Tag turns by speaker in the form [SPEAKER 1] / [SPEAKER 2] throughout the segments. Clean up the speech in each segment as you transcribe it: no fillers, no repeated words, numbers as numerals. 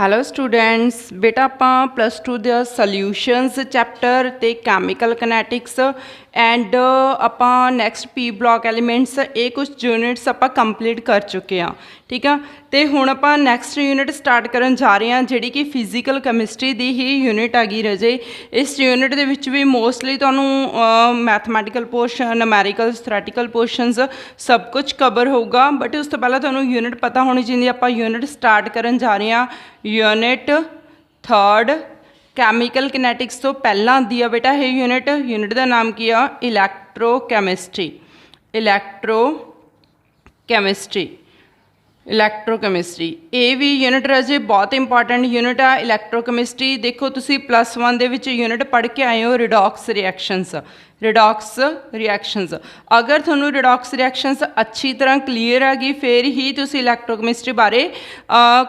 [SPEAKER 1] Hello students, ਬੇਟਾ ਆਪਾਂ plus 2 ਦੇ ਸੋਲਿਊਸ਼ਨਸ ਚੈਪਟਰ ਤੇ ਕੈਮੀਕਲ ਕਨੈਟਿਕਸ ਐਂਡ ਆਪਾਂ ਨੈਕਸਟ ਪੀ ਬਲੌਕ ਐਲੀਮੈਂਟਸ ਇਹ ਕੁਝ ਯੂਨਿਟਸ ਆਪਾਂ ਕੰਪਲੀਟ ਕਰ ਚੁੱਕੇ ਹਾਂ। ਠੀਕ ਆ, ਤੇ ਹੁਣ ਆਪਾਂ ਨੈਕਸਟ ਯੂਨਿਟ ਸਟਾਰਟ ਕਰਨ ਜਾ ਰਹੇ ਹਾਂ ਜਿਹੜੀ ਕਿ ਫਿਜ਼ੀਕਲ ਕੈਮਿਸਟਰੀ ਦੀ ਹੀ ਯੂਨਿਟ ਹੈਗੀ ਰਜੇ। ਇਸ ਯੂਨਿਟ ਦੇ ਵਿੱਚ ਵੀ ਮੋਸਟਲੀ ਤੁਹਾਨੂੰ mathematical portion, numerical, theoretical portions ਸਭ ਕੁਝ ਕਵਰ ਹੋਊਗਾ। ਬਟ ਉਸ ਤੋਂ ਪਹਿਲਾਂ ਤੁਹਾਨੂੰ ਯੂਨਿਟ ਪਤਾ ਹੋਣੀ ਚਾਹੀਦੀ। ਆਪਾਂ ਯੂਨਿਟ ਸਟਾਰਟ ਕਰਨ ਜਾ ਰਹੇ ਹਾਂ यूनिट थर्ड कैमिकल किनेटिक्स तो पहला आती है बेटा ये यूनिट का नाम की आ इलैक्ट्रोकैमिस्ट्री। इलैक्ट्रोकैमिस्ट्री ये भी यूनिट राजे बहुत इंपॉर्टेंट यूनिट आ। इलैक्ट्रोकैमिस्ट्री देखो तुसी +1 दे विच यूनिट पढ़ के आए हो रिडॉक्स रिएक्शनस। अगर थोनों रिडॉक्स रिएक्शनस अच्छी तरह क्लीयर हैगी फिर ही तुसी इलैक्ट्रोकैमिस्ट्री बारे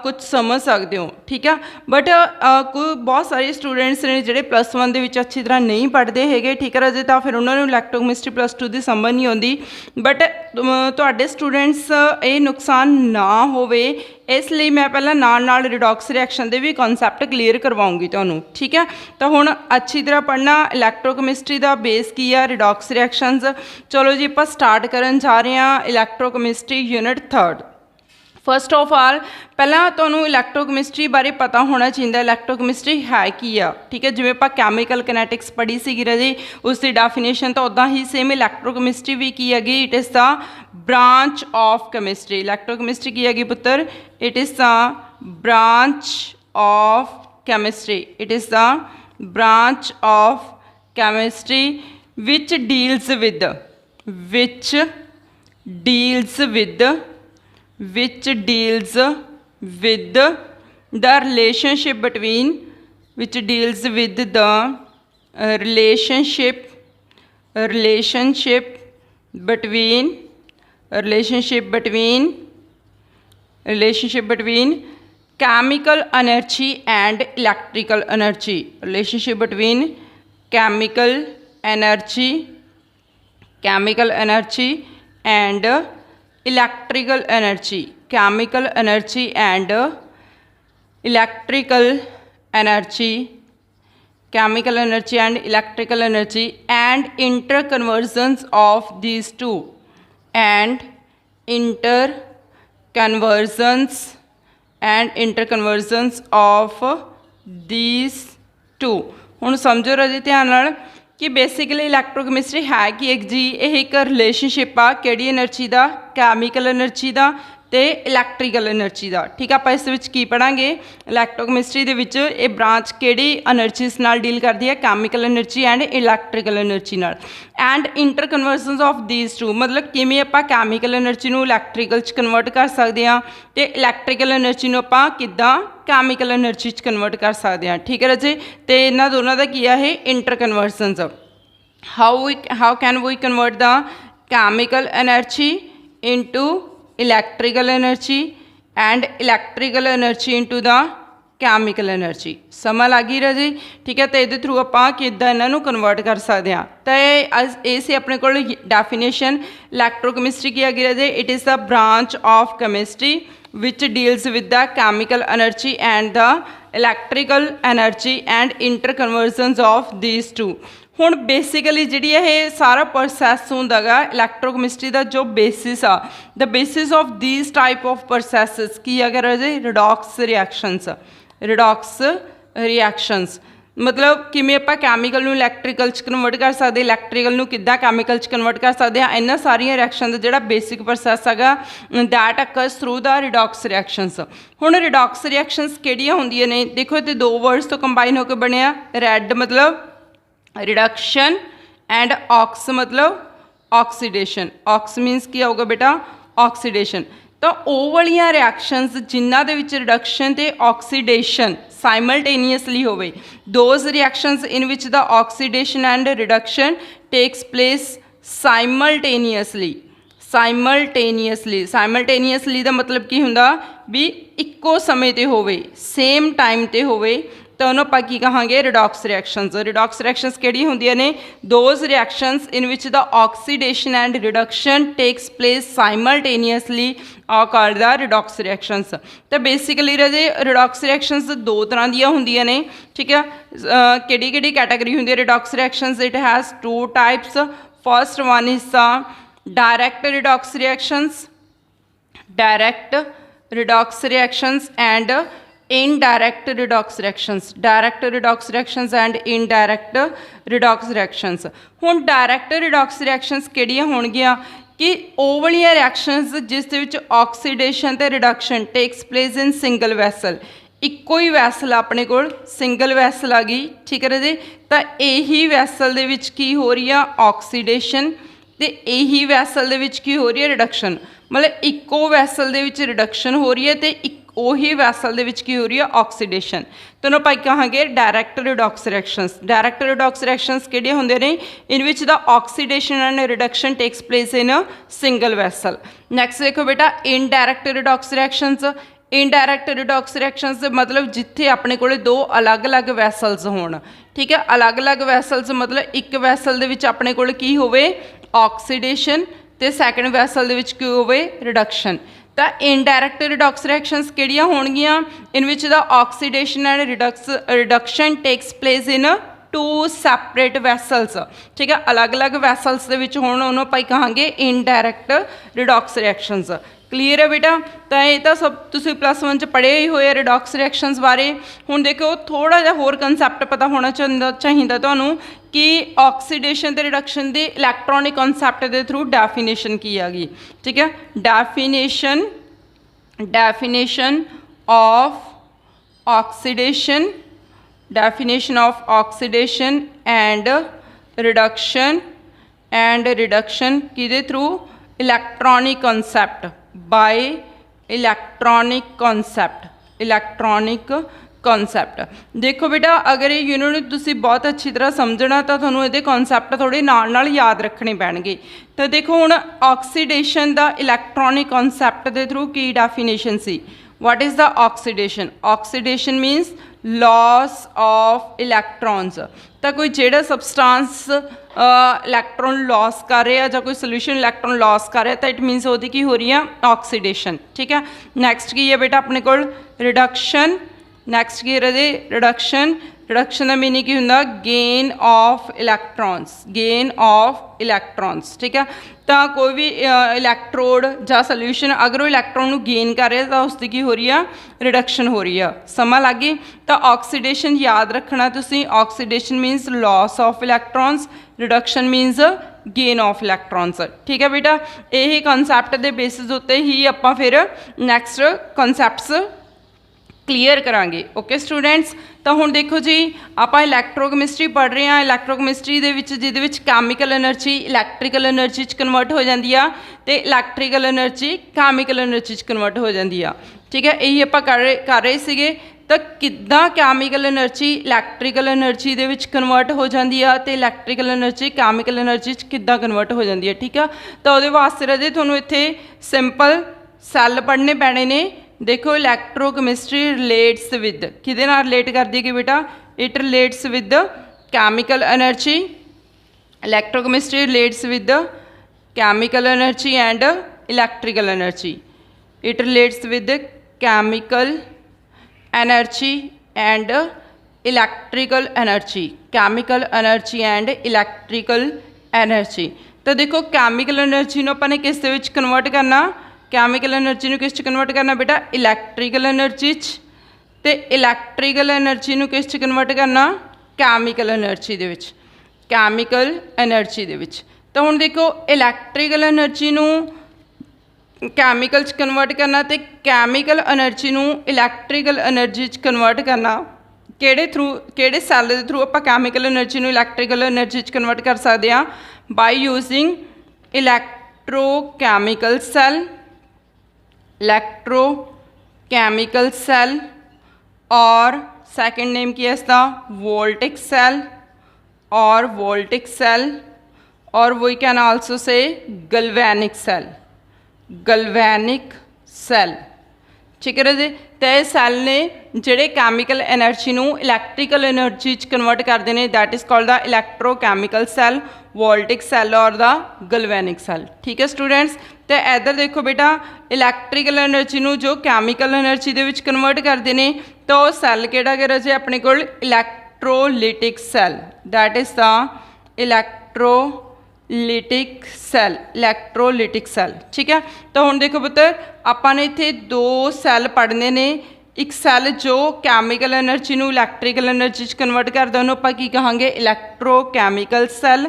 [SPEAKER 1] कुछ समझ सकते हो। ठीक है, बट कोई बहुत सारे स्टूडेंट्स ने जोड़े +1 दे विच अच्छी तरह नहीं पढ़ते है। ठीक है राजे, तो फिर उन्होंने इलैक्ट्रोकैमिस्ट्री +2 की समझ नहीं आती। बट तुहाडे स्टूडेंट्स ये नुकसान ना होवे इसलिए मैं पहला नाल रिडॉक्स रिएक्शन के भी कॉन्सैप्ट क्लीयर करवाऊँगी तुहानूं। ठीक है, तो हुण अच्छी तरह पढ़ना। इलैक्ट्रोकैमिस्ट्री का बेस की है रिडॉक्स रिएक्शनस। चलो जी आप स्टार्ट करन जा रहे हैं electrochemistry unit third. First of all पहला तुहानूं इलैक्ट्रोकैमिस्ट्री बारे पता होना चाहिए इलैक्ट्रोकैमिस्ट्री है की आ। ठीक है, जिवें आपां कैमिकल किनेटिक्स पढ़ी सी रजी उसकी डेफिनेशन तो उदा ही सेम इलैक्ट्रोकैमिस्ट्री भी की हैगी। It is the branch of chemistry. Electrochemistry की हैगी पुत्र, it is the branch of chemistry. It is the branch of chemistry which deals with the relationship between chemical energy and electrical energy। relationship between chemical energy and electrical energy। chemical energy and electrical energy and interconversions of these two हुण समझो राजे ध्यान नाल कि basically इलैक्ट्रोकैमिस्ट्री है कि एक जी एक relationship आ किहड़ी energy का, कैमिकल एनर्जी का ते इलैक्ट्रिकल एनर्जी का। ठीक है, आप इस विच की पढ़ांगे इलैक्ट्रोकैमिस्ट्री दे विच ये ब्रांच किहड़ी एनर्जीज नाल डील करती है, chemical energy and electrical energy नाल। And interconversions of these to मतलब किवें आपां कैमिकल एनर्जी नूं इलैक्ट्रिकल च कन्वर्ट कर सकते हैं ते इलैक्ट्रिकल एनर्जी नूं आपां किद्दां कैमिकल एनर्जी च कन्वर्ट कर सकते हैं। ठीक है राजे, तो इन्हां दोनों का की है interconversions. How can we convert the chemical energy into electrical energy and electrical energy into the chemical energy. समझ लग गई राजी। ठीक है, तो ये थ्रू आप किद्दां इन्हां कन्वर्ट कर सकते हैं। तो ये से अपने को डेफिनेशन इलैक्ट्रोकैमिस्ट्री की हैगी राजे, it is the branch of chemistry which deals with the chemical energy and the electrical energy and interconversions of these two. हुण बेसिकली जिहड़ी ये सारा प्रोसैस हुंदा गा इलैक्ट्रोकैमिस्ट्री का जो बेसिस आ, the basis of these type of processes की अगर रिडॉक्स रिएक्शनस मतलब किवें आपां कैमिकल नूं इलैक्ट्रिकल च कन्वर्ट कर सकते, इलैक्ट्रिकल नूं किद्दां कैमिकल च कन्वर्ट कर सकते हैं। इन्हां सारियां रिएक्शन दा जिहड़ा बेसिक प्रोसैस हैगा that occurs through the redox reactions. हुण रिडॉक्स रिएक्शनस किहड़ियां हुंदियां ने, देखो इत्थे दो वर्ड्स तो कंबाइन होकर बनिया। रैड मतलब रिडक्शन एंड ऑक्स मतलब ऑक्सीडेशन। ऑक्स मीनस की होगा बेटा ऑक्सीडेशन। तो वो वालियां रिएक्शनस जिन्हां दे विच रिडक्शन ते ऑक्सीडेशन साइमल्टेनियसली होवे, those reactions in which the oxidation and reduction takes place simultaneously दा मतलब की हुंदा भी इक्को समय ते होवे, सेम टाइम ते होवे तो उन्होंने ਆਪਾਂ ਕੀ ਕਹਾਂਗੇ ਰਿਡੌਕਸ ਰਿਐਕਸ਼ਨਸ ਕਿਹੜੀਆਂ ਹੁੰਦੀਆਂ ਨੇ those reactions in which the oxidation and reduction takes place simultaneously ਆ ਕਾਲਡ ਦਾ ਰਿਡੌਕਸ ਰਿਐਕਸ਼ਨਸ। ਤਾਂ ਬੇਸਿਕਲੀ ਰਾਜੇ ਰਿਡੌਕਸ ਰਿਐਕਸ਼ਨਸ ਦੋ ਤਰ੍ਹਾਂ ਦੀਆਂ ਹੁੰਦੀਆਂ ਨੇ, ਠੀਕ ਹੈ। ਕਿਹੜੀ ਕਿਹੜੀ ਕੈਟਾਗਰੀ ਹੁੰਦੀ ਹੈ redox reactions? It has two types. First one is the direct redox reactions and indirect redox reactions and indirect redox reactions। ਹੁਣ डायरैक्ट redox reactions ਕਿਹੜੀਆਂ ਹੋਣਗੀਆਂ कि ਉਹ ਵਾਲੀਆਂ ਰਿਐਕਸ਼ਨਸ ਜਿਸ ਦੇ ਵਿੱਚ ਆਕਸੀਡੇਸ਼ਨ ਤੇ reduction takes place in single vessel, ਇੱਕੋ ਹੀ ਵੈਸਲ ਆਪਣੇ ਕੋਲ ਸਿੰਗਲ ਵੈਸਲ ਆ ਗਈ, ਠੀਕ ਹੈ ਜੀ। ਤਾਂ ਇਹੀ ਵੈਸਲ ਦੇ ਵਿੱਚ ਕੀ ਹੋ ਰਹੀ ਆ ਆਕਸੀਡੇਸ਼ਨ ਤੇ ਇਹੀ ਵੈਸਲ ਦੇ ਵਿੱਚ ਕੀ ਹੋ ਰਹੀ ਹੈ ਰਿਡਕਸ਼ਨ, ਮਤਲਬ ਇੱਕੋ ਵੈਸਲ ਦੇ ਵਿੱਚ ਰਿਡਕਸ਼ਨ ਹੋ ਰਹੀ ਹੈ ਤੇ ਉਹੀ ਵੈਸਲ ਦੇ ਵਿੱਚ ਕੀ ਹੋ ਰਹੀ ਹੈ ਆਕਸੀਡੇਸ਼ਨ। ਤੁਹਾਨੂੰ ਆਪਾਂ ਕਹਾਂਗੇ direct redox reactions. Direct redox reactions ਕਿਹੜੇ ਹੁੰਦੇ ਨੇ? In which the oxidation and reduction takes place in single vessel. Next ਦੇਖੋ ਬੇਟਾ indirect redox reactions. Indirect redox reactions ਦੇ ਮਤਲਬ ਜਿੱਥੇ ਆਪਣੇ ਕੋਲੇ ਦੋ ਅਲੱਗ-ਅਲੱਗ ਵੈਸਲਸ ਹੋਣ, ਠੀਕ ਹੈ। ਅਲੱਗ-ਅਲੱਗ ਵੈਸਲਸ ਮਤਲਬ ਇੱਕ ਵੈਸਲ ਦੇ ਵਿੱਚ ਆਪਣੇ ਕੋਲ ਕੀ ਹੋਵੇ ਆਕਸੀਡੇਸ਼ਨ ਤੇ ਸੈਕਿੰਡ ਵੈਸਲ ਦੇ ਵਿੱਚ ਕੀ ਹੋਵੇ ਰਿਡਕਸ਼ਨ। ਤਾਂ ਇਨਡਾਇਰੈਕਟ ਰਿਡੌਕਸ ਰਿਐਕਸ਼ਨਸ ਕਿਹੜੀਆਂ ਹੋਣਗੀਆਂ? In which the oxidation and reduction takes place in two separate vessels, ਠੀਕ ਹੈ। ਅਲੱਗ-ਅਲੱਗ ਵੈਸਲਸ ਦੇ ਵਿੱਚ ਹੋਣ ਉਹਨੂੰ ਆਪਾਂ ਕਹਾਂਗੇ ਇਨਡਾਇਰੈਕਟ ਰਿਡੌਕਸ ਰਿਐਕਸ਼ਨਸ। ਕਲੀਅਰ ਹੈ ਬੇਟਾ? ਤਾਂ ਇਹ ਤਾਂ ਸਭ ਤੁਸੀਂ +1 ਚ ਪੜ੍ਹੇ ਹੀ ਹੋਏ ਆ ਰਿਡੌਕਸ ਰਿਐਕਸ਼ਨਸ ਬਾਰੇ। ਹੁਣ ਦੇਖੋ ਥੋੜ੍ਹਾ ਜਿਹਾ ਹੋਰ ਕਨਸੈਪਟ ਪਤਾ ਹੋਣਾ ਚਾਹੀਦਾ ਤੁਹਾਨੂੰ ਕਿ ਆਕਸੀਡੇਸ਼ਨ ਤੇ ਰਿਡਕਸ਼ਨ ਦੀ ਇਲੈਕਟ੍ਰੋਨਿਕ ਕਨਸੈਪਟ ਦੇ ਥਰੂ ਡੈਫੀਨੇਸ਼ਨ ਕੀ ਆ ਗਈ, ਠੀਕ ਹੈ। Definition of oxidation and reduction ਕਿਹਦੇ ਥਰੂ? Electronic concept. देखो बेटा अगर ये यूनिट तुसी बहुत अच्छी तरह समझना तो थोड़ा ये कॉन्सैप्ट थोड़े नाल याद रखने पैणगे। तो देखो हुण ऑक्सीडेशन का इलैक्ट्रॉनिक कॉन्सैप्ट के थ्रू की डैफिनेशन सी। what is the oxidation means loss of electrons। तो कोई जेड़ा सबसटेंस इलैक्ट्रॉन लॉस कर रहा है या कोई सोल्यूशन इलैक्ट्रॉन लॉस कर रहा है तो इट मीनस वो की हो रही है ऑक्सीडेशन, ठीक है। नैक्सट की है बेटा अपने को रिडक्शन। नैक्सट की है रिडक्शन का मीनिंग की होंगे गेन ऑफ इलैक्ट्रॉन्स, ठीक है। तो कोई भी इलैक्ट्रोड या सोल्यूशन अगर वो इलैक्ट्रॉन गेन कर रहा है तो उसकी की हो रही है रिडक्शन हो रही है। समा लग गई। तो ऑक्सीडेशन याद रखना तुसी, oxidation means loss of electrons, reduction means gain of electrons, ठीक है बेटा। यही कॉन्सैप्ट के बेसिस उत्ते ही आपां फिर नैक्सट कॉन्सैप्ट्स क्लीयर करांगे। ओके स्टूडेंट्स, तो हुण देखो जी आप इलैक्ट्रोकैमिस्ट्री पढ़ रहे हैं। इलैक्ट्रोकैमिस्ट्री दे विच जिहदे विच कैमिकल एनर्जी इलैक्ट्रिकल एनर्जी च कन्वर्ट हो जाती है तो इलैक्ट्रिकल एनर्जी कैमिकल एनर्जी च कन्वर्ट हो जाती है, ठीक है। यही आप कर रहे सीगे। तो किद्दां कैमिकल एनर्जी इलैक्ट्रिकल एनर्जी दे विच कन्वर्ट हो जाती है तो इलैक्ट्रिकल एनर्जी कैमिकल एनर्जी च किद्दां कन्वर्ट हो जाती है, ठीक है। तो उहदे वास्ते राजे तुहानूं इत्थे सिंपल सैल पढ़ने पैणे ने। देखो इलैक्ट्रोकैमिस्ट्री रिलेट्स विद किहदे नाल रिलेट करदी है कि बेटा it relates with chemical energy. Electrochemistry relates with chemical energy and electrical energy. It relates with chemical energy and electrical energy, chemical energy and electrical energy. तो देखो कैमिकल एनर्जी नूं आपां ने किस दे विच कन्वर्ट करना? कैमिकल एनर्जी किस च कन्वर्ट करना बेटा? इलैक्ट्रिकल एनर्जी च। ते इलैक्ट्रिकल एनर्जी किस च कन्वर्ट करना? कैमिकल एनर्जी दे विच, कैमिकल एनर्जी दे विच। तो हुण देखो इलैक्ट्रिकल एनर्जी कैमिकल च कन्वर्ट करना तो कैमिकल एनर्जी इलैक्ट्रिकल एनर्जी च कन्वर्ट करना किहड़े थ्रू किहड़े सैल दे थ्रू आपां कैमिकल एनर्जी इलैक्ट्रिकल एनर्जी च कन्वर्ट कर सकते हैं? बाय यूजिंग इलैक्ट्रोकैमिकल सेल और सेकंड नेम की है इसका वोल्टिक सेल और we can also say galvanic cell, ठीक है राजे। तो ये सैल ने ਜਿਹੜੇ ਕੈਮੀਕਲ એનર્ਜੀ ਨੂੰ ਇਲੈਕਟ੍ਰੀਕਲ એનર્ਜੀ 'ਚ ਕਨਵਰਟ ਕਰਦੇ ਨੇ that is called the electrochemical cell, voltaic cell और द गलवैनिक सैल। ठीक है स्टूडेंट्स। तो इधर देखो बेटा इलैक्ट्रिकल एनर्जी ਨੂੰ जो कैमिकल एनर्जी ਦੇ ਵਿੱਚ ਕਨਵਰਟ ਕਰਦੇ ਨੇ तो सैल ਕਿਹੜਾ ਹੈ ਰਾਜੇ ਆਪਣੇ ਕੋਲ electrolytic cell, that is the electrolytic cell, electrolytic cell. ठीक है। तो हुण देखो पुत्र ਆਪਾਂ ਨੇ ਇੱਥੇ दो सैल पढ़ने ने, एक सैल जो कैमिकल एनर्जी ਨੂੰ इलैक्ट्रिकल एनर्जी 'ਚ कन्वर्ट करता ਉਹਨੂੰ ਆਪਾਂ ਕੀ ਕਹਾਂਗੇ इलैक्ट्रोकैमिकल सैल,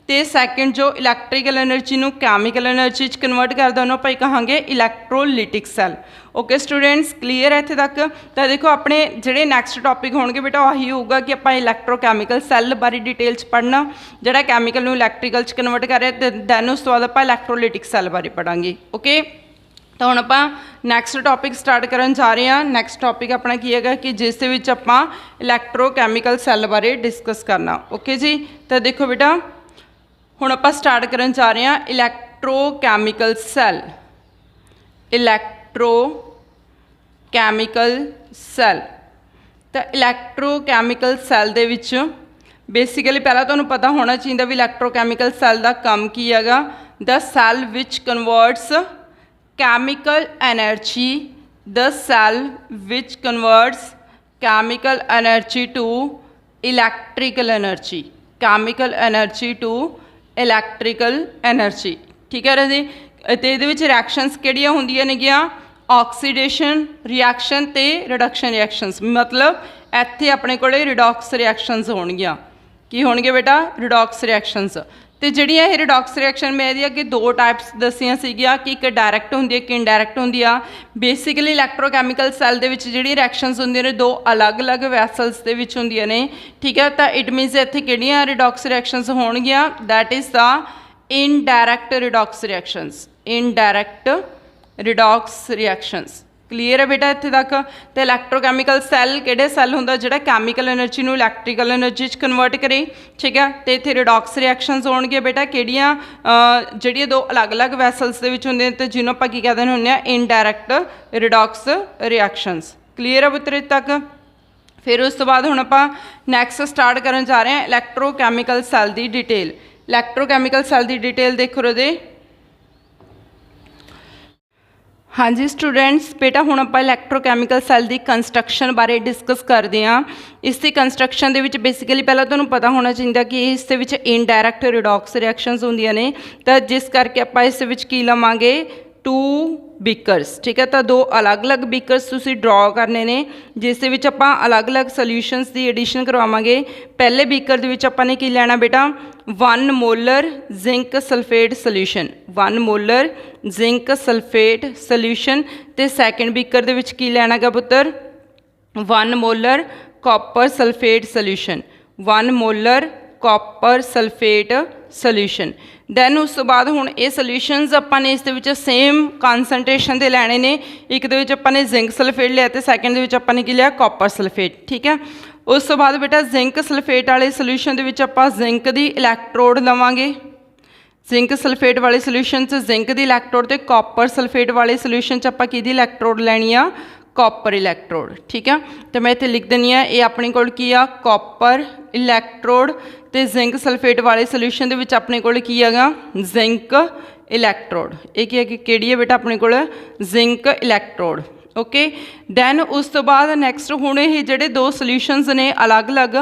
[SPEAKER 1] तो सैकेंड जो इलैक्ट्रिकल एनर्जी ਨੂੰ कैमिकल एनर्जी 'ਚ कन्वर्ट करता ਉਹਨੂੰ ਆਪਾਂ ਕਹਾਂਗੇ electrolytic cell. Okay students, clear है इत्थे तक। तो देखो अपने ਜਿਹੜੇ नैक्सट टॉपिक होणगे बेटा आही होगा कि ਆਪਾਂ इलैक्ट्रोकैमिकल सैल बारे डिटेल 'ਚ पढ़ना, ਜਿਹੜਾ कैमिकल ਨੂੰ इलैक्ट्रिकल 'ਚ कन्वर्ट कर रहा है, दैन उस तो बाद ਆਪਾਂ इलैक्ट्रोलिटिक सैल बारे पढ़ांगे। ओके, तो हुण आपां नैक्सट टॉपिक स्टार्ट करन जा रहे हैं। नैक्सट टॉपिक अपना की है कि जिस दे विच आपां इलैक्ट्रोकैमिकल सैल बारे डिस्कस करना। ओके जी। तो देखो बेटा हुण आपां स्टार्ट करन जा रहे हैं इलैक्ट्रोकैमिकल सैल, इलैक्ट्रोकैमिकल सैल। तो इलैक्ट्रोकैमिकल सैल दे विच बेसिकली पहला तुहानूं पता होना चाहिए भी इलैक्ट्रोकैमिकल सैल दा काम की हैगा, the cell which converts chemical energy, the cell which converts chemical energy to electrical energy, chemical energy to electrical energy। ठीक है राजी। तो ये रिएक्शनस किहड़ियां होंदियां नेगियां ऑक्सीडेशन रिएक्शन ते रिडक्शन रिएक्शनस, मतलब इत्थे अपने कोले रिडॉक्स रिएक्शनस होणगियां। की होणगे बेटा रिडॉक्स रिएक्शनस। तो जिहड़ियां ये रिडॉक्स रिएक्शन मैं इहदे अगे दो टाइप्स दसियां सीगियां कि एक डायरैक्ट होंदी है कि इनडायरैक्ट होंदी आ। बेसिकली इलैक्ट्रोकैमिकल सैल दे विच जिहड़ी रिएक्शनस होंदियां ने दो अलग अलग वैसल्स दे विच होंदियां ने। ठीक है। तो इट मीनस इत्थे किहड़ियां रिडॉक्स रिएक्शनस होणगियां, that is the indirect redox reactions, indirect redox reactions. Clear है बेटा इत्थे तक। तो इलैक्ट्रोकैमिकल सैल किहड़े सैल हुंदा जिहड़ा कैमिकल एनर्जी नूं इलैक्ट्रिकल एनर्जी 'च कन्वर्ट करे। ठीक है। तो इत्थे रिडॉक्स रिएक्शनस होणगे बेटा किहड़ियां जिहड़ियां दो अलग अलग वैसल्स दे विच हुंदियां ते जिन्हों आपां की कहदे हुंदे आ इनडायरैक्ट रिडॉक्स रिएक्शनस। क्लीयर है पुत्तर इत्थे तक। फिर उस तो बाद हुण आपां नैक्सट स्टार्ट करन जा रहे हैं इलैक्ट्रोकैमिकल सैल दी डिटेल। इलैक्ट्रोकैमिकल सैल दी डिटेल देखो रहे। हाँ जी स्टूडेंट्स, बेटा हुण आपां इलैक्ट्रोकैमिकल सैल दी कंस्ट्रक्शन बारे डिस्कस करते हैं। इस दी कंस्ट्रक्शन दे विच बेसिकली पहला तुहानूं पता होना चाहिए कि इस दे विच इनडायरैक्ट रिडॉक्स रिएक्शनस होंदियां ने, तो जिस करके आपां इस विच की लवांगे टू बीकर्स। ठीक है। तो दो अलग अलग बीकर्स तुसीं ड्रॉ करने ने जिस दे विच आपां अलग अलग सोल्यूशनस की एडिशन करवावांगे। पहले बीकर दे विच आपां ने की लैना बेटा 1 molar zinc sulphate solution, 1 molar zinc sulphate solution. तो सैकेंड बीकर दे विच की लैना गा पुत्तर 1 molar copper sulphate solution, 1 molar copper sulphate solution. Then उस तो बाद हुण ये सोल्यूशनस आपां ने इस दे विच सेम कॉन्सनट्रेशन दे लैणे ने। एक दे विच आपां ने जिंक सल्फेट लिया तो सैकेंड दे विच आपां ने की लिया कॉपर सल्फेट। ठीक है। उस तो बाद बेटा जिंक सल्फेट वाले सोल्यूशन दे विच आपां जिंक दी इलैक्ट्रोड लवांगे, जिंक सल्फेट वाले सोल्यूशन च जिंक दी इलैक्ट्रोड ते कॉपर सल्फेट वाले सोल्यूशन च आपां किहदी इलैक्ट्रोड लैनी आ कॉपर इलैक्ट्रोड। ठीक है। तो मैं इत्थे लिख देनी है ये अपने कोल की आ कॉपर इलैक्ट्रोड, तो जिंक सल्फेट वाले सोल्यूशन दे विच अपने कोल की हैगा जिंक इलैक्ट्रोड। ये की है कि किहड़ी है बेटा अपने कोल जिंक इलैक्ट्रोड। ओके। दैन उस तो बाद नैक्सट हुण ये जिहड़े दो सोल्यूशनस ने अलग अलग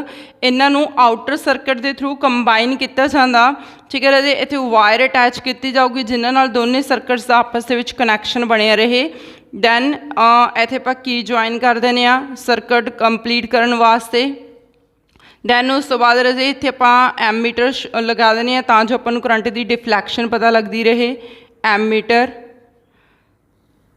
[SPEAKER 1] इन्हां नूं आउटर सर्किट के थ्रू कंबाइन किया जाता। ठीक है राजे। इत्थे वायर अटैच की जाऊगी जिन्हां नाल दोनों सर्किट्स का आपस दे विच कनैक्शन बनिया रहे। दैन इत्थे आपां की ज्वाइन कर देने आ सर्किट कंप्लीट करन वास्ते। दैन उस तो बाद राजे इत्थे आपां एमीटर लगा देने आ तां जो आपां नूं करंट की डिफ्लैक्शन पता लगती रहे, एमीटर।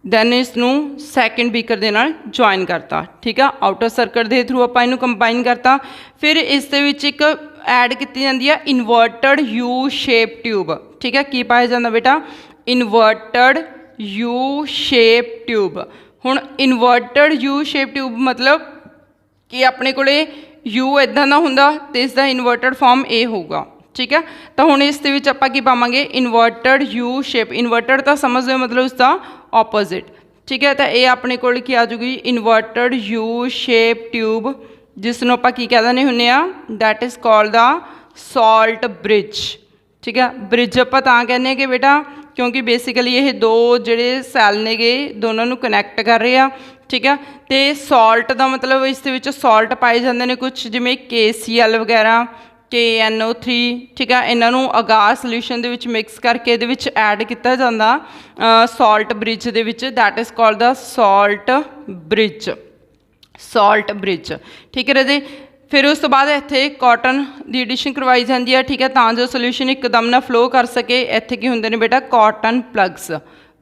[SPEAKER 1] दैन इसनूं सैकेंड बीकर दे नाल ज्वाइन करता। ठीक है। आउटर सर्किट के थ्रू आपां इहनूं कंबाइन करता। फिर इस दे विच एक ऐड की जाती है इनवर्टड यू शेप ट्यूब। ठीक है। की पाया जाता बेटा इनवर्टड यू शेप ट्यूब। हुण इनवर्टड यू शेप ट्यूब मतलब कि अपने कोले यू इदां दा हुंदा ते इसदा इनवर्टड फॉर्म ए होगा। ठीक है। तो हुण इस दे विच आपां की पावांगे इनवर्टड यू शेप। इनवर्टड तो समझ लो मतलब उसका ऑपोजिट। ठीक है। तो ये अपने कोल की आ जूगी इनवर्टड यू शेप ट्यूब, जिसनों आपां की कह दिंदे हुंदे आ, that is called the salt bridge. ठीक है, ब्रिज आपां तां कहने कि बेटा क्योंकि बेसिकली ये दो जिहड़े सैल ने गे दोनों नूं कनैक्ट कर रहे आ। ठीक है, तो सॉल्ट का मतलब इस दे विच सॉल्ट पाए जाते हैं कुछ जिमें KCl वगैरह, KNO3। ठीक है, इन्हों अगार सोल्यूशन दे विच मिक्स करके ये ऐड किया जाता salt bridge they which, that is called the salt bridge, salt bridge. ठीक है राजे, फिर उस तो बाद इत्थे कॉटन की एडिशन करवाई जाती है। ठीक है, तां जो सोल्यूशन एकदम ना फ्लो कर सके। इत्थे की हुंदे ने बेटा cotton plugs,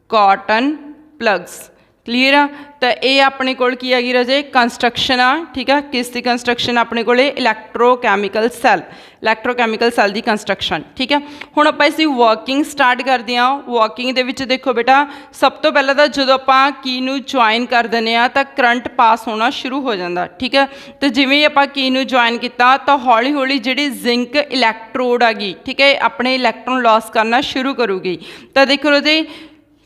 [SPEAKER 1] cotton plugs. Clear आ। तो ये अपने कोल की हैगी राजे कंस्ट्रक्शन आ। ठीक है, किस दी कंस्ट्रक्शन अपने कोले इलैक्ट्रोकैमिकल सैल, इलैक्ट्रोकैमिकल सैल की कंस्ट्रक्शन। ठीक है, हुण आपां इसकी वर्किंग स्टार्ट करते हैं। वर्किंग दे विच देखो बेटा सब तो पहले तो जो आपां की नूं ज्वाइन कर दिंदे आ तां करंट पास होना शुरू हो जाता। ठीक है, तो जिवें ही आपां की नूं ज्वाइन किया तो हौली हौली जिहड़ी जिंक इलैक्ट्रोड आ गई, ठीक है, अपने इलैक्ट्रॉन लॉस करना शुरू करूगी। तो देखो राजे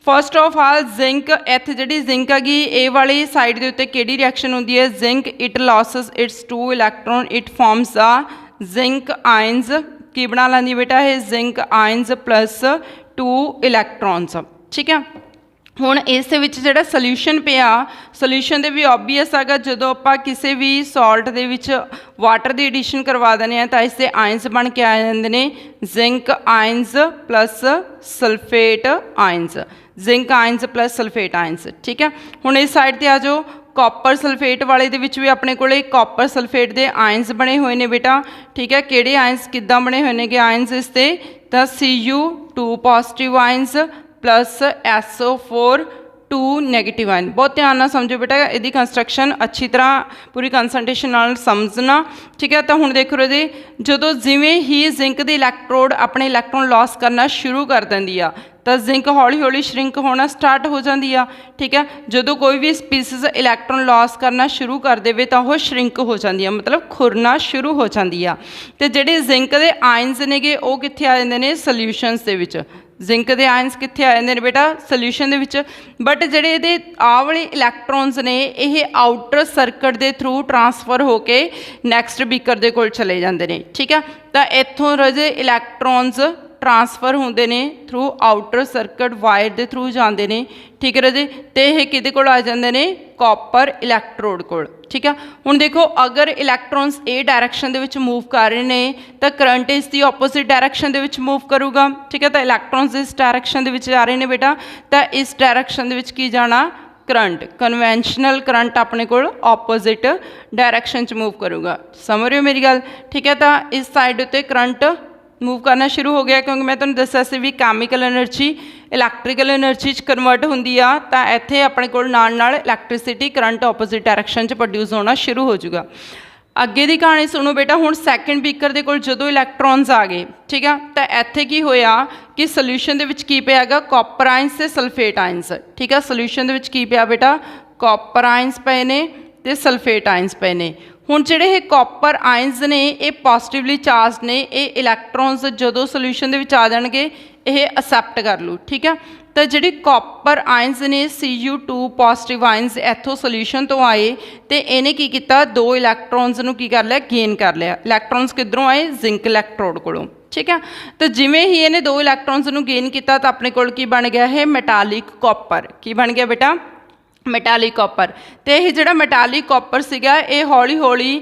[SPEAKER 1] फस्ट ऑफ ऑल जिंक, इत्थे जिहड़ी जिंक आ गई ए वाली साइड के उत्ते किहड़ी रिएक्शन होंदी है, zinc it losses it's 2 electron, it forms the zinc ions. की बना लैंदी बेटा ये जिंक आयन्स प्लस 2 इलैक्ट्रॉन्स। ठीक है, हुण इस विच जिहड़ा सोल्यूशन पिया, सोल्यूशन दे भी ऑबवियस हैगा जदों आपां किसी भी सॉल्ट दे विच वाटर की एडिशन करवा देने हैं तो इससे आयन्स बन के आ जांदे ने zinc ions plus sulphate ions, zinc ions plus sulphate ions. ठीक है, हुण इस साइड ते आ जाओ कॉपर सल्फेट वाले दे विच भी अपने कोले कॉपर सल्फेट के आयन्स बने हुए हैं बेटा। ठीक है, किहड़े आयन्स किद्दां बने हुए हैं कि आयन्स इसते तां Cu2 positive ions plus SO4 2 negative ion. बहुत ध्यान ना समझो बेटा, यदि कंस्ट्रक्शन अच्छी तरह पूरी कंसनट्रेशन नाल समझना। ठीक है, तो हुण देखो जी जदों जिवें ही जिंक दी इलैक्ट्रोड अपने इलैक्ट्रॉन लॉस करना शुरू कर दिंदी आ तो जिंक हौली हौली श्रिंक होना स्टार्ट हो जाती है। ठीक है, जदों कोई भी स्पीसीज इलैक्ट्रॉन लॉस करना शुरू कर दे तो वह श्रिंक हो जाती है, मतलब खुरना शुरू हो जाती है। तो जिहड़े जिंक के आयन्स ने गे वो कित्थे आ जांदे ने सोल्यूशनस दे विच, जिंक के आयन्स कित्थे आ जांदे ने बेटा सोल्यूशन दे विच। बट जिहड़े इहदे आ वाले इलैक्ट्रॉन्स ने ये आउटर सर्किट के थ्रू ट्रांसफर होके नैक्सट बीकर दे कोल चले जांदे ने। ठीक है, तो इत्थों रजे इलैक्ट्रॉन्स ट्रांसफर होंदे ने थ्रू आउटर सर्किट वायर के थ्रू जाते हैं। ठीक है राजे, तो यह किहदे कोल आ जांदे ने कॉपर इलैक्ट्रोड कोल। ठीक है, हुण देखो अगर इलैक्ट्रॉन्स ए डायरैक्शन दे विच मूव कर रहे हैं तो करंट इस दी ऑपोजिट डायरैक्शन दे विच मूव करूगा। ठीक है, तो इलैक्ट्रॉन्स इस डायरैक्शन दे विच जा रहे हैं बेटा, तो इस डायरैक्शन दे विच की जाना करंट, कन्वेंशनल करंट अपने कोल ऑपोजिट डायरैक्शन च मूव करूगा। समझ रहे हो मेरी गल। ठीक है, तो इस साइड उत्ते करंट मूव करना शुरू हो गया क्योंकि मैं तुहानूं दस्सिया सी भी कैमिकल एनर्जी इलैक्ट्रिकल एनर्जी च कन्वर्ट होंदी आ, तां इत्थे अपने कोल नाल नाल इलैक्ट्रिसिटी करंट ऑपोजिट डायरैक्शन च प्रोड्यूस होना शुरू हो जाऊगा। अगे की कहानी सुनो बेटा, हुण सैकेंड बीकर दे कोल जदों इलैक्ट्रॉन्स आ गए, ठीक है, तो इत्थे की होया कि सोल्यूशन दे विच की पिया हैगा कॉपर आयन्स ते सल्फेट आयन्स। ठीक है, सोल्यूशन दे विच की पिया बेटा कॉपर आयन्स पे ने ते सल्फेट आयन्स पे ने। हुण जिहड़े ये कॉपर आयन्स ने ये पॉजिटिवली चार्ज ने, ये इलैक्ट्रॉन्स जदों सोल्यूशन दे विच आ जाणगे ये असैप्ट कर लू। ठीक है, तो जिहड़ी कॉपर आयन्स ने Cu2 पॉजिटिव आयन्स इत्थों सोल्यूशन तो आए तो इन्हें की किया दो इलैक्ट्रॉन्स नूं की कर लिया गेन कर लिया। इलैक्ट्रॉन्स किधरों आए जिंक इलैक्ट्रोड कोलों। ठीक है, तो जिमें ही इन्हें दो इलैक्ट्रॉन्स नूं गेन किया तो अपने कोल की बन गया है मैटालिक कॉपर। की बन गया बेटा मैटालिक कॉपर। तो यह जो मैटालिक कॉपर सीगा ये हौली हौली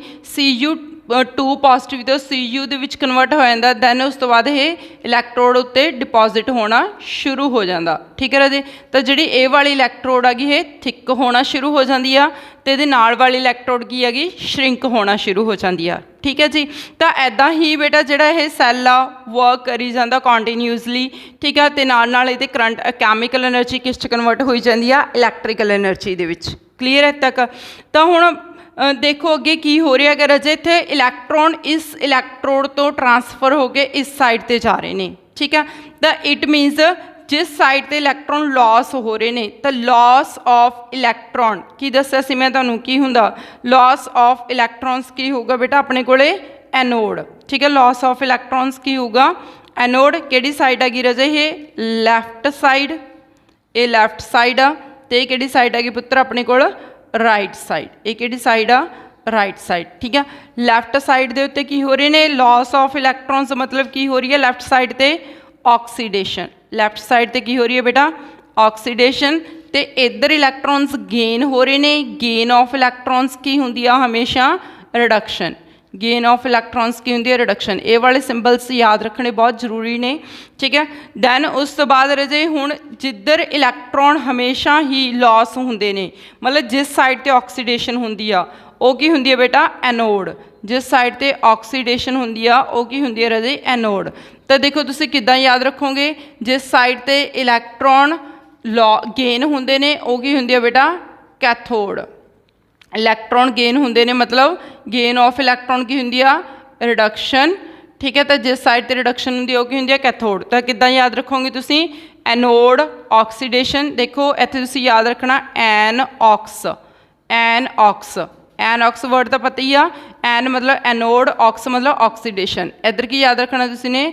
[SPEAKER 1] Cu2 पॉजिटिव तो Cu दे विच कन्वर्ट हो जाता, दैन उस तो बाद ये इलैक्ट्रोड उत्ते डिपॉजिट होना शुरू हो जाता। ठीक है जी, तो जी ए वाली इलैक्ट्रोड आ गई ये थिक होना शुरू हो जाती है तो ये नाल वाली इलैक्ट्रोड की हैगी श्रिंक होना शुरू हो जाती है। ठीक है जी, तो ऐदा ही बेटा जिहड़ा ये सैल आ वर्क करी जाता कॉन्टीन्यूसली। ठीक है, तो नाल नाल इहदे करंट कैमिकल एनर्जी किस च कन्वर्ट हो जाती है इलैक्ट्रिकल एनर्जी दे विच। क्लीयर है तक। तो हुण देखो अगे की हो रहा है अजे इत्थे इलैक्ट्रॉन इस इलैक्ट्रोड तो ट्रांसफर हो के इस साइड ते जा रहे हैं। ठीक है, तो इट मीनस जिस साइड ते इलैक्ट्रॉन लॉस हो रहे हैं तो लॉस ऑफ इलैक्ट्रॉन की दस्सिया सी मैं तुहानूं की हुंदा लॉस ऑफ इलैक्ट्रॉन्स की होगा बेटा अपने कोले एनोड। ठीक है, लॉस ऑफ इलैक्ट्रॉन्स की होगा एनोड। किहड़ी साइड आ गई रजे ये लैफ्ट साइड, ये लैफ्ट साइड आ। ਤੇ ਕਿਹੜੀ ਸਾਈਡ ਹੈਗੀ ਪੁੱਤਰ ਆਪਣੇ ਕੋਲ ਰਾਈਟ ਸਾਈਡ, ਇਹ ਕਿਹੜੀ ਸਾਈਡ ਆ ਰਾइट साइड। ठीक है, लैफ्ट साइड के उत्ते की हो रहे हैं लॉस ऑफ इलैक्ट्रॉन्स, मतलब की हो रही है लैफ्ट साइड ते ऑक्सीडेशन, लैफ्ट साइड ते की हो रही है बेटा ऑक्सीडेशन, ते इधर इलैक्ट्रॉन्स गेन हो रहे हैं, गेन ऑफ इलैक्ट्रॉन्स की होंदी है हमेशा रिडक्शन, गेन ऑफ इलैक्ट्रॉन्स की होंदी है रिडक्शन। ये वाले सिंबल्स याद रखने बहुत जरूरी ने। ठीक है, दैन उस तो बाद रजे हुण जिधर इलैक्ट्रॉन हमेशा ही लॉस होंदे ने, मतलब जिस साइड ते ऑक्सीडेशन होंदी आ ਉਹ ਕੀ ਹੁੰਦੀ ਹੈ ਬੇਟਾ ਐਨੋਡ, ਜਿਸ ਸਾਈਡ ਤੇ ਆਕਸੀਡੇਸ਼ਨ ਹੁੰਦੀ ਆ ਉਹ ਕੀ ਹੁੰਦੀ ਹੈ ਰਾਜੇ ਐਨੋਡ। ਤਾਂ ਦੇਖੋ ਤੁਸੀਂ ਕਿੱਦਾਂ ਯਾਦ ਰੱਖੋਗੇ, ਜਿਸ ਸਾਈਡ ਤੇ ਇਲੈਕਟ੍ਰੋਨ ਗੇਨ ਹੁੰਦੇ ਨੇ ਉਹ ਕੀ ਹੁੰਦੀ ਹੈ ਬੇਟਾ ਕੈਥੋਡ, ਇਲੈਕਟ੍ਰੋਨ ਗੇਨ ਹੁੰਦੇ ਨੇ मतलब ਗੇਨ ਆਫ ਇਲੈਕਟ੍ਰੋਨ ਕੀ ਹੁੰਦੀ ਆ ਰਿਡਕਸ਼ਨ। ठीक है, तो जिस साइड ते रिडक्शन होंदी है वो की होंदी है कैथोड। तो किद्दां याद रखोगे तुसी एनोड ऑक्सीडेशन, देखो इत्थे तुसी याद रखना an ox, an ox, an ox word तो पता ही आ, एन मतलब एनोड, ऑक्स मतलब ऑक्सीडेशन। इधर की याद रखना तुसी ने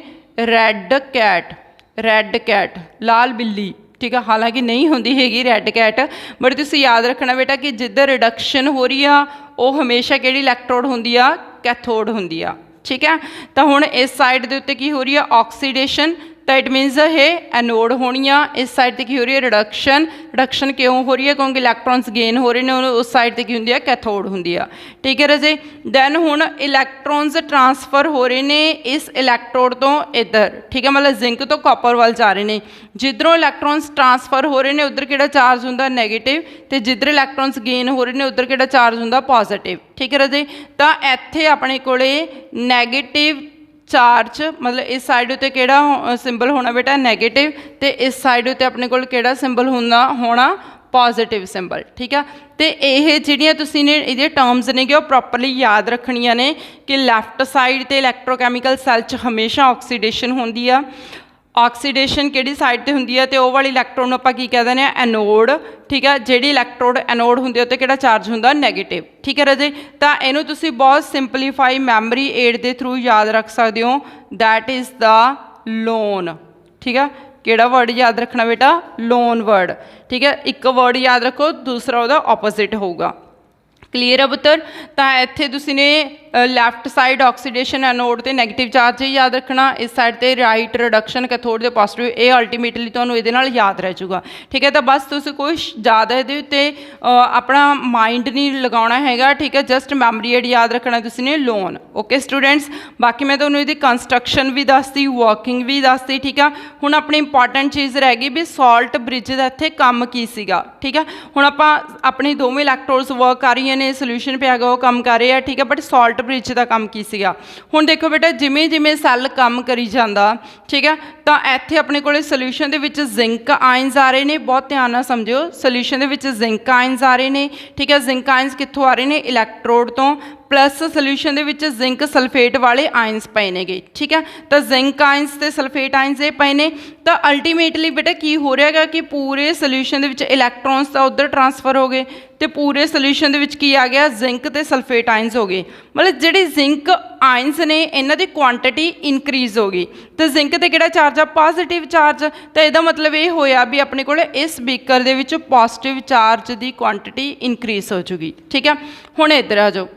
[SPEAKER 1] रैड कैट, रैड कैट लाल बिल्ली। ठीक है, हालांकि नहीं होंदी हैगी रैड कैट, बट तुसी याद रखना बेटा कि जिधर रिडक्शन हो रही आ वो हमेशा किहड़ी इलैक्ट्रोड होंदी आ कैथोड होंदी आ। ठीक है, तो हुण इस साइड के उत्ते की हो रही है ऑक्सीडेशन, तो इट मीनस ये एनोड होनी आ, इस साइड ते की हो रही है रिडक्शन, रिडक्शन क्यों हो रही है क्योंकि इलैक्ट्रॉन्स गेन हो रहे हैं, उस साइड ते की होंदी है कैथोड होंदी आ। ठीक है राजे, दैन हुण इलैक्ट्रॉन्स ट्रांसफर हो रहे हैं इस इलैक्ट्रोड तो इधर। ठीक है, मतलब जिंक तो कॉपर वाल जा रहे हैं, जिधरों इलैक्ट्रॉन्स ट्रांसफर हो रहे हैं उधर किहड़ा चार्ज हुंदा नैगेटिव, तो जिधर इलैक्ट्रॉन्स गेन हो रहे हैं उधर किहड़ा चार्ज हुंदा पॉजिटिव। ठीक है राजे, तो इत्थे अपने कोले नैगेटिव चार्ज मतलब इस साइड उत्ते केड़ा सिंबल होना बेटा नैगेटिव, तो इस साइड उत्ते अपने कोल केड़ा सिंबल होना पॉजिटिव सिंबल। ठीक है, तो यह जिहड़ियां तुसीं ने इहदे टर्म्स ने कि प्रॉपरली याद रखनियां ने कि लैफ्ट साइड ते इलैक्ट्रोकैमिकल सैल च हमेशा ऑक्सीडेशन होंदी आ, ऑक्सीडेशन किहड़ी साइड ते होंदी है तो वह वाली इलैक्ट्रोड नूं आपां की कह दिंदे आ एनोड। ठीक है, जिहड़ी इलैक्ट्रोड एनोड हुंदी है उत्ते किहड़ा चार्ज हुंदा नैगेटिव। ठीक है राजे, तो इहनूं तुसीं बहुत सिंपलीफाई मैमरी एड के थ्रू याद रख सकते हो, दैट इज़ द लोन। ठीक है, किहड़ा वर्ड याद रखना बेटा लोन वर्ड। ठीक है, एक वर्ड याद रखो दूसरा उहदा ऑपोजिट होगा। क्लीयर है पुत्तर, तो इत्थे तुसीं ने लैफ्ट साइड ऑक्सीडेशन एनोड ते नैगेटिव चार्ज ही याद रखना, इस साइड ते राइट रिडक्शन कैथोड ते पॉजिटिव, ये अल्टीमेटली तुहानूं इहदे नाल याद रह जाऊगा। ठीक है, तो बस तुसीं कोई ज़्यादा इहदे उत्ते अपना माइंड नहीं लगाउणा हैगा। ठीक है, जस्ट मैमरी एड याद रखना तुसीं ने लोन। ओके स्टूडेंट्स, बाकी मैं तुहानूं इहदी कंस्ट्रक्शन भी दसती, वर्किंग भी दसती। ठीक है, हुण अपनी इंपॉर्टेंट चीज़ रह गई भी सॉल्ट ब्रिज का इत्थे काम की सीगा। ठीक है, हुण आपां अपनी दोवें इलैक्ट्रोड्स वर्क कर रही ने, सोल्यूशन पे हैगा वो काम कर रहे हैं। ठीक है, बट सॉल्ट ब्रिज का काम की सीगा। हुण देखो बेटा जिमें जिमें सैल काम करी जाता, ठीक है, तो इत्थे अपने कोले सोल्यूशन दे विच जिंक आयन्स आ रहे हैं, बहुत ध्यान नाल समझिओ, सोल्यूशन दे विच जिंक आयन्स आ रहे हैं। ठीक है, जिंक आयन्स कित्थों आ रहे हैं इलैक्ट्रोड तो, प्लस सोल्यूशन दे विच जिंक सल्फेट वाले आयन्स पे ने। ठीक है, तो जिंक आयन्स ते सल्फेट आयन्स ये पे ने, तो अल्टीमेटली बेटा की हो रहा है कि पूरे सोल्यूशन दे विच इलैक्ट्रॉन्स तो उधर ट्रांसफर हो गए, तो पूरे सोल्यूशन दे विच की आ गया जिंक ते सल्फेट आयन्स हो गए, मतलब जिहड़े जिंक आयन्स ने इन्हां दी क्वांटिटी इनक्रीज हो गई। तो जिंक ते किहड़ा चार्ज आ पॉजिटिव चार्ज, तो इहदा मतलब ये होया भी अपने कोल इस बीकर दे विच पॉजिटिव चार्ज की क्वांटिटी इनक्रीज हो जूगी। ठीक है, हुण इधर आ जाओ,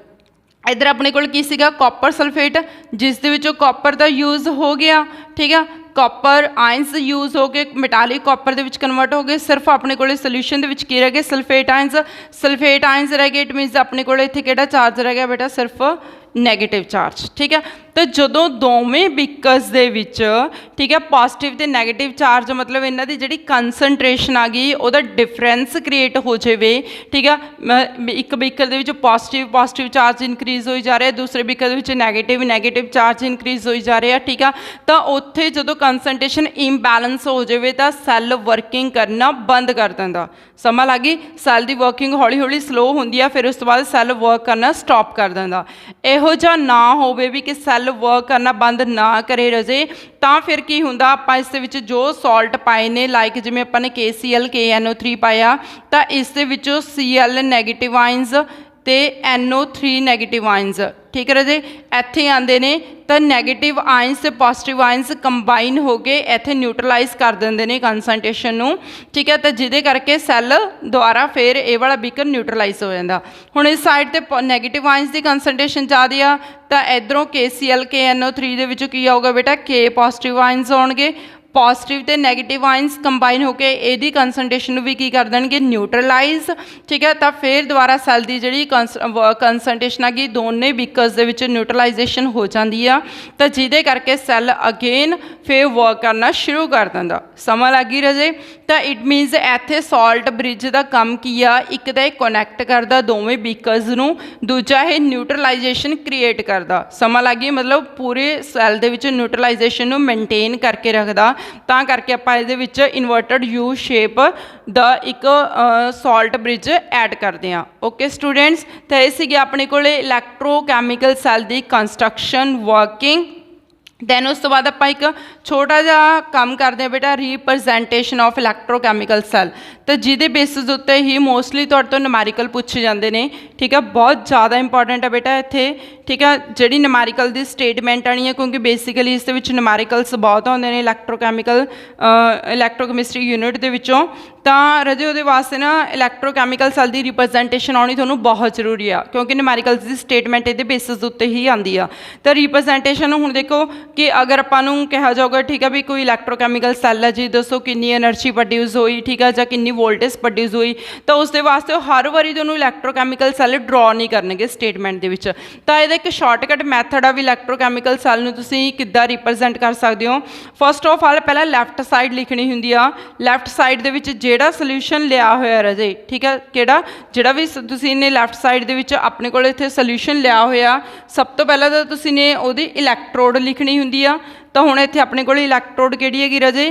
[SPEAKER 1] इधर अपने कोल की सीगा कॉपर सल्फेट, जिस दे विचों कॉपर का यूज़ हो गया। ठीक है, कॉपर आयन्स यूज़ हो गए, मैटालिक कॉपर दे विच कन्वर्ट हो गए, सिर्फ अपने कोले सोल्यूशन दे विच की रह गए सल्फेट आयन्स रह गए। इट मीनस अपने कोले इत्थे किहड़ा चार्ज रह गया बेटा सिर्फ नैगेटिव चार्ज। ठीक है, तो जदों दोवें बीकर्स दे विच ठीक है पॉजिटिव ते नैगेटिव चार्ज मतलब इन्हां दी जिहड़ी कंसनट्रेशन आ गई उहदा डिफरेंस क्रिएट हो जाए। ठीक है, एक बीकर दे विच पॉजिटिव चार्ज इनक्रीज होई जा रहा है, दूसरे बीकर दे विच नैगेटिव चार्ज इनक्रीज होई जा रहा है। ठीक है, तो उत्थे जदों कंसनट्रेशन इंबैलेंस हो जाए तो सैल वर्किंग करना बंद कर दिंदा। समझ लग गई, सैल की वर्किंग हौली हौली स्लो होंदी है, फिर उस तो बाद सैल वर्क करना स्टॉप कर दिंदा। इहो जिहा ना होवे भी कि सैल वर्क करना बंद ना करे रजे, तो फिर की हुंदा आपां इस दे विच जो सॉल्ट पाए ने लाइक जिवें आपां ने KCl KNO3 पाया, तो इस दे विचों Cl नैगेटिव आयन्स ਤੇ NO3 ਨੈਗੇਟਿਵ ਆਇਨਸ, ठीक है राजे, ਇੱਥੇ ਆਉਂਦੇ ਨੇ ਤਾਂ ਨੈਗੇਟਿਵ ਆਇਨਸ ਤੇ ਪੋਜ਼ਿਟਿਵ ਆਇਨਸ ਕੰਬਾਈਨ ਹੋ ਕੇ ਇੱਥੇ ਨਿਊਟਰਲਾਈਜ਼ ਕਰ ਦਿੰਦੇ ਨੇ ਕਨਸੈਂਟ੍ਰੇਸ਼ਨ ਨੂੰ, ਠੀਕ ਹੈ। ਤਾਂ ਜਿਹਦੇ ਕਰਕੇ ਸੈੱਲ ਦੁਆਰਾ ਫਿਰ ਇਹ ਵਾਲਾ ਬੀਕਰ ਨਿਊਟਰਲਾਈਜ਼ ਹੋ ਜਾਂਦਾ। ਹੁਣ ਇਸ ਸਾਈਡ ਤੇ ਨੈਗੇਟਿਵ ਆਇਨਸ ਦੀ ਕਨਸੈਂਟ੍ਰੇਸ਼ਨ ਜ਼ਿਆਦਾ ਆ ਤਾਂ ਇੱਧਰੋਂ KCl KNO3 ਦੇ ਵਿੱਚੋਂ ਕੀ ਆਊਗਾ ਬੇਟਾ, K ਪੋਜ਼ਿਟਿਵ ਆਇਨਸ ਆਉਣਗੇ। पॉजिटिव तो नैगेटिव आइनस कंबाइन होकर यदी कंसनट्रेशन भी की कर देंगे न्यूट्रलाइज, ठीक है। तो फिर दोबारा सैल की जी कंसनट्रेशन है दोनों बीकर्स के विच न्यूट्रलाइजेशन हो जाती है, तो जिदे करके सैल अगेन फिर वर्क करना शुरू कर देंदा। समझ लग गई रजे। तो इट मीनस इत्थे सॉल्ट ब्रिज का काम की आ, एक तो कनैक्ट करता दोवें बीकर्स नूं, दूजा है न्यूट्रलाइजेशन क्रिएट करता। समझ लग गई, मतलब पूरे सैल दे विच न्यूट्रलाइजेशन नूं मेनटेन करके रखता। ਤਾਂ ਕਰਕੇ ਆਪਾਂ ਇਹਦੇ ਵਿੱਚ ਇਨਵਰਟਡ ਯੂ ਸ਼ੇਪ ਦਾ ਇੱਕ ਸੌਲਟ ਬ੍ਰਿਜ ਐਡ ਕਰਦੇ ਹਾਂ। ਓਕੇ ਸਟੂਡੈਂਟਸ, ਤਾਂ ਇਹ ਸੀਗੇ ਆਪਣੇ ਕੋਲ ਇਲੈਕਟ੍ਰੋਕੈਮੀਕਲ ਸੈੱਲ ਦੀ ਕੰਸਟਰਕਸ਼ਨ ਵਰਕਿੰਗ। दैन उस तो बाद आप एक छोटा जिहा काम करते हैं बेटा रिप्रजेंटेशन ऑफ इलैक्ट्रोकैमिकल सैल, तो जिहदे बेसिस उत्ते ही मोस्टली तुहाडे तो न्यूमैरिकल पूछे जाते हैं, ठीक है। बहुत ज़्यादा इंपॉर्टेंट है बेटा इत्थे, ठीक है। जिहड़ी न्यूमैरिकल दी स्टेटमेंट आनी है क्योंकि बेसिकली इस दे विच न्यूमैरिकल्स बहुत आउंदे ने इलैक्ट्रोकैमिस्ट्री यूनिट दे विचों। तो रजे उहदे वास्ते ना इलैक्ट्रोकैमिकल सैल की रिप्रजेंटेशन आनी तुहानूं बहुत जरूरी आ क्योंकि न्यूमैरिकल्स की स्टेटमेंट इहदे बेसिस उत्ते ही आती आ। तो रिप्रजेंटेशन हुण देखो कि अगर आपां कहा जाऊगा, ठीक है भी कोई इलैक्ट्रोकैमिकल सैल है जी, दसो कितनी एनर्जी प्रोड्यूस हुई, ठीक है, या कितनी वोल्टेज प्रोड्यूस हुई, तो उसके वास्ते हर बारी तुहानूं इलैक्ट्रोकैमिकल सैल ड्रॉ नहीं करनगे स्टेटमेंट दे विच। तो इहदा एक शॉर्टकट मैथड आ भी इलैक्ट्रोकैमिकल सैल नूं तुसीं किद्दां रिप्रजेंट कर सकदे हो। फस्ट ऑफ ऑल पहला लैफ्ट साइड लिखनी हुंदी आ, लैफ्ट साइड दे विच जिहड़ा सोल्यूशन लिया होया रजे, ठीक है, किहड़ा जिहड़ा भी तुसीं ने लैफ्ट साइड दे विच अपने कोल इत्थे सोल्यूशन लिया होया, सब तो पहला तो तुसीं ने उहदी इलैक्ट्रोड लिखनी हुंदी आ। तो हुण इत्थे अपने कोल इलैक्ट्रोड किहड़ी हैगी रजे,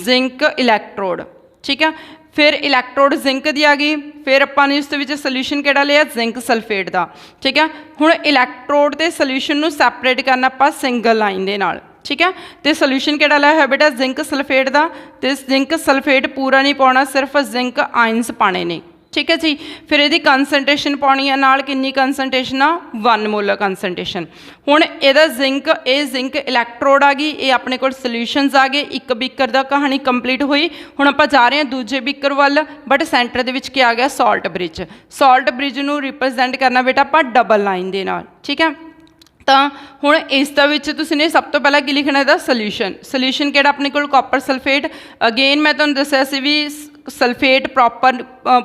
[SPEAKER 1] जिंक इलैक्ट्रोड, ठीक है। फिर इलैक्ट्रोड जिंक दी आ गई, फिर आपां ने उस विच सोल्यूशन किहड़ा लिया, जिंक सल्फेट दा, ठीक है। हुण इलैक्ट्रोड ते सोल्यूशन नूं सैपरेट करना आपां सिंगल लाइन दे नाल, ठीक है। तो सोल्यूशन किहड़ा लिया है बेटा, जिंक सल्फेट का। तो जिंक सल्फेट पूरा नहीं पाना, सिर्फ जिंक आइनस पाने ने, ठीक है जी। फिर यदि कंसनट्रेशन पानी है नाल कितनी कंसनट्रेशन आ, 1 मोलर कंसनट्रेशन। हुण इहदा जिंक इलैक्ट्रोड आ गई, ये अपने कोल सोल्यूशनस आ गए, एक बीकर दा कहानी कंप्लीट हुई। हुण आपां जा रहे हैं दूजे बीकर वाल, बट सेंटर दे विच क्या आ गया, सॉल्ट ब्रिज। सॉल्ट ब्रिज नूं रिप्रजेंट करना बेटा आपां डबल लाइन दे नाल, ठीक है। तो हुण इस दे विच तुसीं ने सब तो पहला की लिखना है सोल्यूशन किहड़ा अपने कोल कॉपर सल्फेट। अगेन मैं तुहानूं दस्सिया सी भी सल्फेट प्रॉपर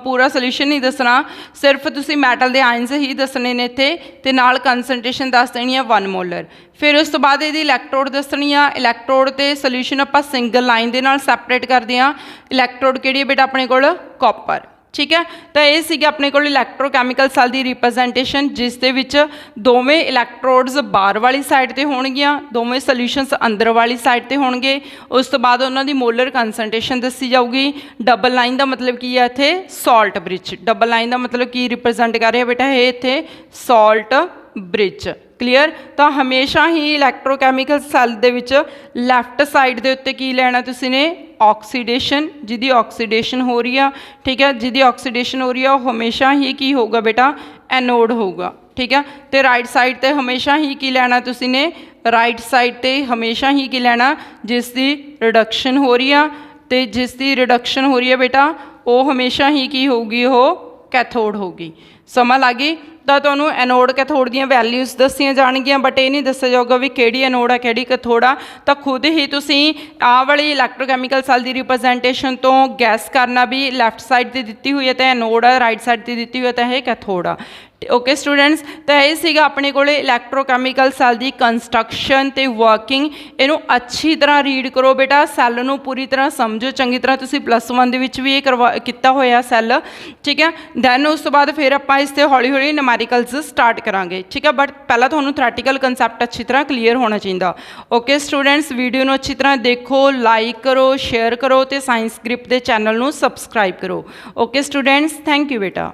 [SPEAKER 1] पूरा सोल्यूशन नहीं दसना, सिर्फ तुसीं मैटल के आइनस ही दसने ने इत्थे, ते नाल कंसनट्रेशन दस देनी है 1 मोलर। फिर उस तो बाद इहदी इलैक्ट्रोड दसनी आ, इलैक्ट्रोड ते सोल्यूशन आपां सिंगल लाइन दे नाल सैपरेट करदे आ। इलैक्ट्रोड किहड़ी है बेटा अपने कोल, कॉपर, ठीक है। तो ये सीगे अपने को इलैक्ट्रोकैमिकल सैल की रिप्रजेंटेशन, जिस दे विच दोवें इलैक्ट्रोड्स बाहर वाली साइड ते होणगियां, दोवें सोल्यूशनस अंदर वाली साइड ते होणगे। उस तो बाद उन्हां दी मोलर कंसनट्रेशन दसी जाऊगी। डबल लाइन का मतलब की है इत्थे, सॉल्ट ब्रिज। डबल लाइन का मतलब की रिप्रजेंट कर रहा है बेटा, ये इत्थे सॉल्ट ब्रिज। क्लीयर। तो हमेशा ही इलैक्ट्रोकैमिकल सैल दे विच लैफ्ट साइड के उत्ते की लैना तुसीं ने, ऑक्सीडेशन, जिहदी ऑक्सीडेशन हो रही है, ठीक है, जिहदी ऑक्सीडेशन हो रही है वो हमेशा ही की होगा बेटा, एनोड होगा, ठीक है। तो राइट साइड ते हमेशा ही की लैना तुसीं ने, राइट साइड ते हमेशा ही की लैना जिसकी रिडक्शन हो रही है, तो जिसकी रिडक्शन हो रही है बेटा वो हमेशा ही की होगी, वो कैथोड होगी। समझ आ गई। तो तुहानूं एनोड कैथोड दी वैल्यूज़ दसियां जाणगियां, बट ये नहीं दस्सिया जाऊगा भी किहड़ी एनोड आ किहड़ी कैथोड आ। तो खुद ही तुसीं आह वाली इलैक्ट्रोकैमिकल सैल की रिप्रजेंटेशन तो गैस करना भी लैफ्ट साइड से दिती हुई है तो एनोड आ, राइट साइड से दिती हुई है तो यह कैथोड आ। ओके स्टूडेंट्स, तो यह सीगा अपने को इलैक्ट्रोकैमिकल सैल की कंस्ट्रक्शन ते वर्किंग। इनू अच्छी तरह रीड करो बेटा, सैल नू पूरी तरह समझो चंगी तरह। तुसीं +1 दे विच भी ये करवा किया होया सैल, ठीक है। दैन उस तो बाद फिर आपां इस ते हौली हौली न्यूमैरिकल्स स्टार्ट करांगे, ठीक है। बट पहला तुहानूं थ्योरैटिकल कंसैप्ट अच्छी तरह क्लीयर होना चाहिए। ओके स्टूडेंट्स, वीडियो नूं अच्छी तरह देखो, लाइक करो, शेयर करो, तो साइंस ग्रिप के चैनल नूं सबसक्राइब करो। ओके स्टूडेंट्स, थैंक यू बेटा।